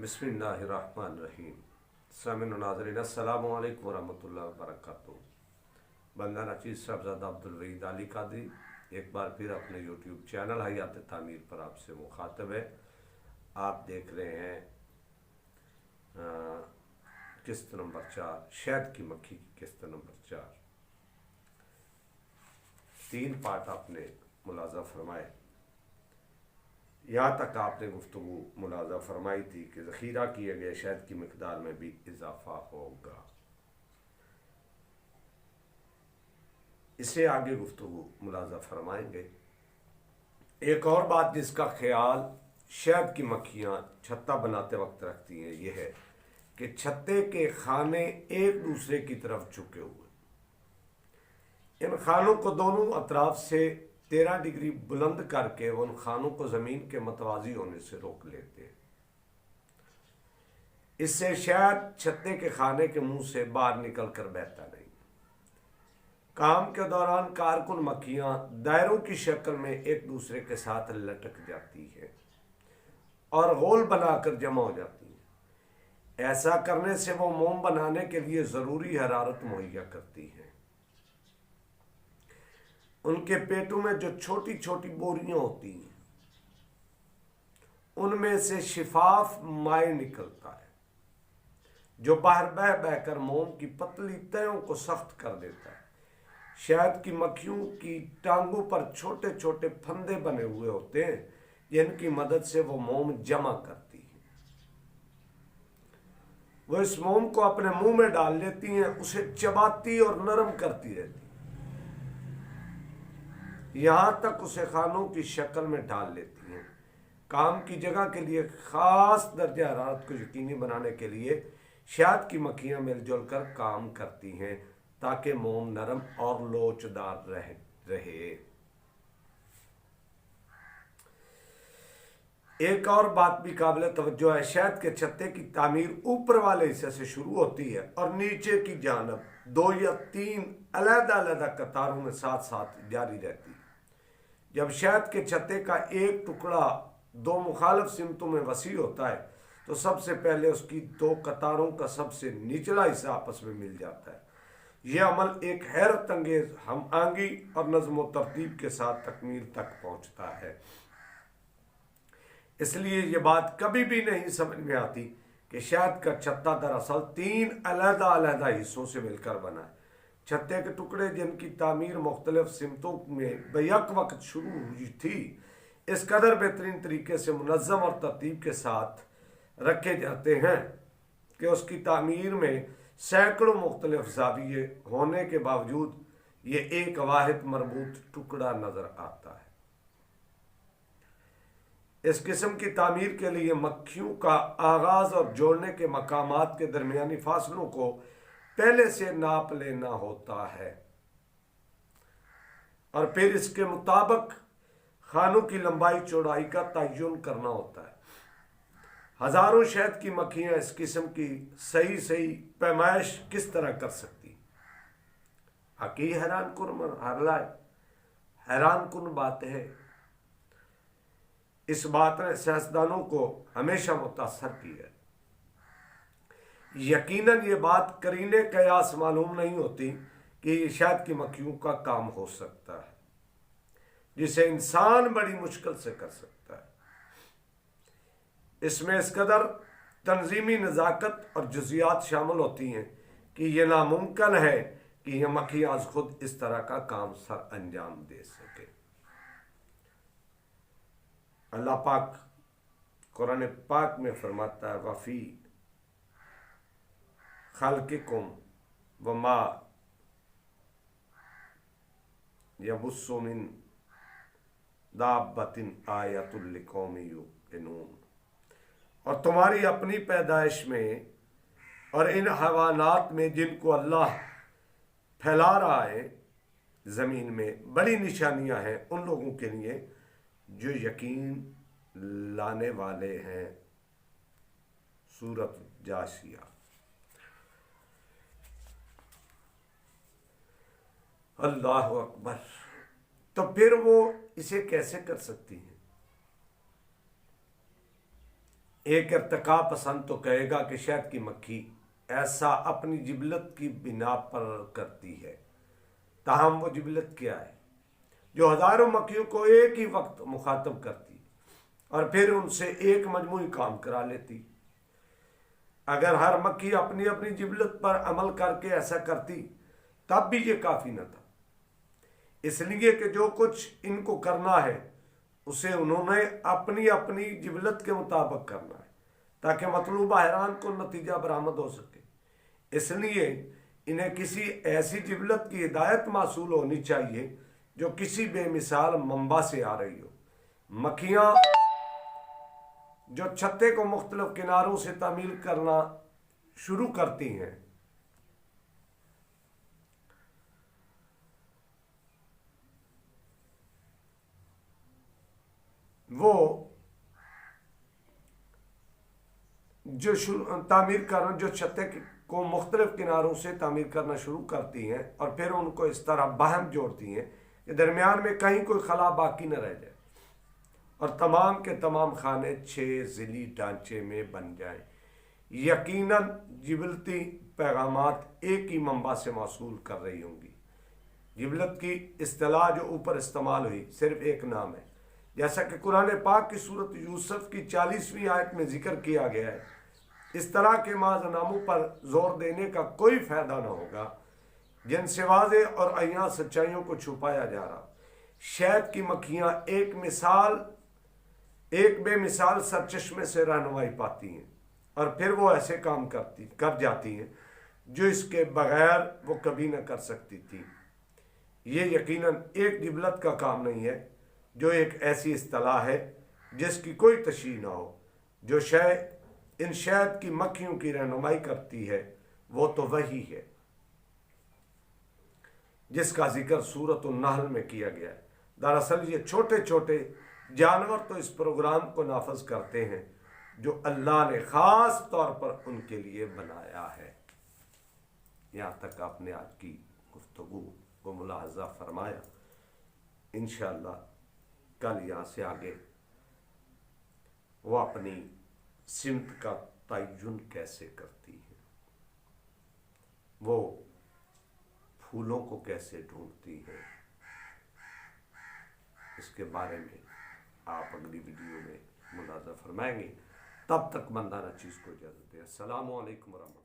बिस्मिल्लाहिर्रहमानिर्रहीम। सामिन नाज़रीन अस्सलामु अलैकुम वरहमतुल्लाहि वबरकातुहू। बंदा नचीज़ साहबज़ादा अब्दुल वहीद अली कादरी एक बार फिर अपने यूट्यूब चैनल हयात तामीर पर आपसे मुखातब है। आप देख रहे हैं किस्त नंबर 4, शहद की मक्खी की किस्त नंबर 4। 3 पार्ट आपने मुलाज़ा फरमाए। यहाँ तक आपने गुफ्तगू मुलाज़ा फरमाई थी कि ज़ख़ीरा किए गए शहद की मिक़दार में भी इजाफ़ा होगा। इससे आगे गुफ्तगू मुलाज़ा फरमाएंगे। एक और बात जिसका ख्याल शहद की मक्खियाँ छत्ता बनाते वक्त रखती हैं, यह है कि छत्ते के खाने एक दूसरे की तरफ झुके हुए, इन खानों को दोनों अतराफ से 13 डिग्री बुलंद करके उन खानों को ज़मीन के मतवाजी होने से रोक लेते हैं। इससे शहद छत्ते के खाने के मुंह से बाहर निकल कर बहता नहीं। काम के दौरान कारकुन मक्खियां दायरों की शक्ल में एक दूसरे के साथ लटक जाती है और गोल बनाकर जमा हो जाती है। ऐसा करने से वो मोम बनाने के लिए ज़रूरी हरारत मुहैया करती है। उनके पेटों में जो छोटी छोटी बोरियां होती हैं, उनमें से शिफाफ माए निकलता है जो बाहर बह बहकर मोम की पतली तयों को सख्त कर देता है। शहद की मक्खियों की टांगों पर छोटे छोटे फंदे बने हुए होते हैं जिनकी मदद से वो मोम जमा करती है। वो इस मोम को अपने मुंह में डाल लेती हैं, उसे चबाती और नरम करती रहती है, यहां तक उसे खानों की शक्ल में डाल लेती हैं। काम की जगह के लिए खास दर्जा हरारत को यकीनी बनाने के लिए शहद की मक्खियां मिलजुल कर काम करती हैं ताकि मोम नरम और लोचदार रहे। एक और बात भी काबिल तवज्जो है। शहद के छत्ते की तामीर ऊपर वाले हिस्से से शुरू होती है और नीचे की जानब 2 या 3 अलग-अलग कतारों में साथ साथ जारी रहती है। जब शहद के छत्ते का एक टुकड़ा 2 मुखालिफ सिमतों में वसी होता है तो सबसे पहले उसकी 2 कतारों का सबसे निचला हिस्सा आपस में मिल जाता है। यह अमल एक हैरत अंगेज हम आंगी और नज़्म व तरतीब के साथ तकमील तक पहुंचता है। इसलिए यह बात कभी भी नहीं समझ में आती कि शहद का छत्ता दरअसल 3 अलग-अलग हिस्सों से मिलकर बना है। छत्ते के टुकड़े जिनकी तामीर मुख्तलिफ सिमतों में बैक वक्त शुरू हुई थी, इस कदर बेहतरीन तरीके से मुनज़्ज़म और तरतीब के साथ रखे जाते हैं कि उसकी तामीर में सैकड़ों मुख्तलिफ ज़ाविये होने के बावजूद ये एक वाहिद मरबूत टुकड़ा नजर आता है। इस किस्म की तामीर के लिए मक्खियों का आगाज और जोड़ने के मकामात के दरमियानी फासलों को पहले से नाप लेना होता है और फिर इसके मुताबिक खानों की लंबाई चौड़ाई का तयन करना होता है। हजारों शहद की मक्खियां इस किस्म की सही पैमाइश किस तरह कर सकती? हकी हैरान कुन बात है। इस बात ने सियासतदानों को हमेशा मुतासर की है। यकीनन ये बात करीने कयास मालूम नहीं होती कि ये शहद की मक्खियों का काम हो सकता है जिसे इंसान बड़ी मुश्किल से कर सकता है। इसमें इस कदर तंजीमी नज़ाकत और जुज़ियात शामिल होती हैं कि यह नामुमकिन है कि यह मक्खी आज खुद इस तरह का काम सर अंजाम दे सके। अल्लाह पाक कुरान पाक में फरमाता है, वफ़ी खल्क़िकुम वमा यबुस्सु मिन दाब्बतिन आयतुल लिक़ौमिन युक़िनून। और तुम्हारी अपनी पैदाइश में और इन हैवानात में जिनको अल्लाह फैला रहा है ज़मीन में बड़ी निशानियां हैं उन लोगों के लिए जो यकीन लाने वाले हैं। सूरत जासिया। अल्लाह अकबर। तो फिर वो इसे कैसे कर सकती हैं? ایک ارتقا پسند تو کہے گا کہ شہد کی مکھی ایسا اپنی جبلت کی بنا پر کرتی ہے، تاہم وہ جبلت کیا ہے جو ہزاروں مکھیوں کو ایک ہی وقت مخاطب کرتی اور پھر ان سے ایک مجموعی کام کرا لیتی۔ اگر ہر مکھی اپنی اپنی جبلت پر عمل کر کے ایسا کرتی تب بھی یہ کافی نہ تھا، اس لیے کہ جو کچھ ان کو کرنا ہے اسے انہوں نے اپنی اپنی جبلت کے مطابق کرنا ہے تاکہ مطلوبہ حیران کو نتیجہ برآمد ہو سکے۔ اس لیے انہیں کسی ایسی جبلت کی ہدایت موصول ہونی چاہیے جو کسی بے مثال منبع سے آ رہی ہو۔ مکھیاں جو چھتے کو مختلف کناروں سے تعمیل کرنا شروع کرتی ہیں وہ جو چھتے کو مختلف کناروں سے تعمیر کرنا شروع کرتی ہیں اور پھر ان کو اس طرح باہم جوڑتی ہیں کہ درمیان میں کہیں کوئی خلا باقی نہ رہ جائے اور تمام کے تمام خانے 6 ضلعی ڈھانچے میں بن جائیں۔ یقیناً جبلتی پیغامات ایک ہی منبع سے موصول کر رہی ہوں گی۔ جبلت کی اصطلاح جو اوپر استعمال ہوئی صرف ایک نام ہے، جیسا کہ قرآن پاک کی سورۃ یوسف کی 40ویں آیت میں ذکر کیا گیا ہے۔ اس طرح کے بعض ناموں پر زور دینے کا کوئی فائدہ نہ ہوگا جن سے واضح اور عیاں سچائیوں کو چھپایا جا رہا۔ شہد کی مکھیاں ایک بے مثال سرچشمے سے رہنمائی پاتی ہیں اور پھر وہ ایسے کام کر جاتی ہیں جو اس کے بغیر وہ کبھی نہ کر سکتی تھی۔ یہ یقیناً ایک جبلت کا کام نہیں ہے، جو ایک ایسی اصطلاح ہے جس کی کوئی تشریح نہ ہو۔ جو شے ان شہد کی مکھیوں کی رہنمائی کرتی ہے وہ تو وہی ہے جس کا ذکر سورۃ النحل میں کیا گیا ہے۔ دراصل یہ چھوٹے چھوٹے جانور تو اس پروگرام کو نافذ کرتے ہیں جو اللہ نے خاص طور پر ان کے لیے بنایا ہے۔ یہاں تک آپ نے آج کی گفتگو کو ملاحظہ فرمایا۔ انشاءاللہ کل یہاں سے آگے وہ اپنی سمت کا تعین کیسے کرتی ہے، وہ پھولوں کو کیسے ڈھونڈتی ہے، اس کے بارے میں آپ اگلی ویڈیو میں ملاحظہ فرمائیں گے۔ تب تک مندانہ چیز کو اجازت دیں۔ السلام علیکم ورحمۃ اللہ۔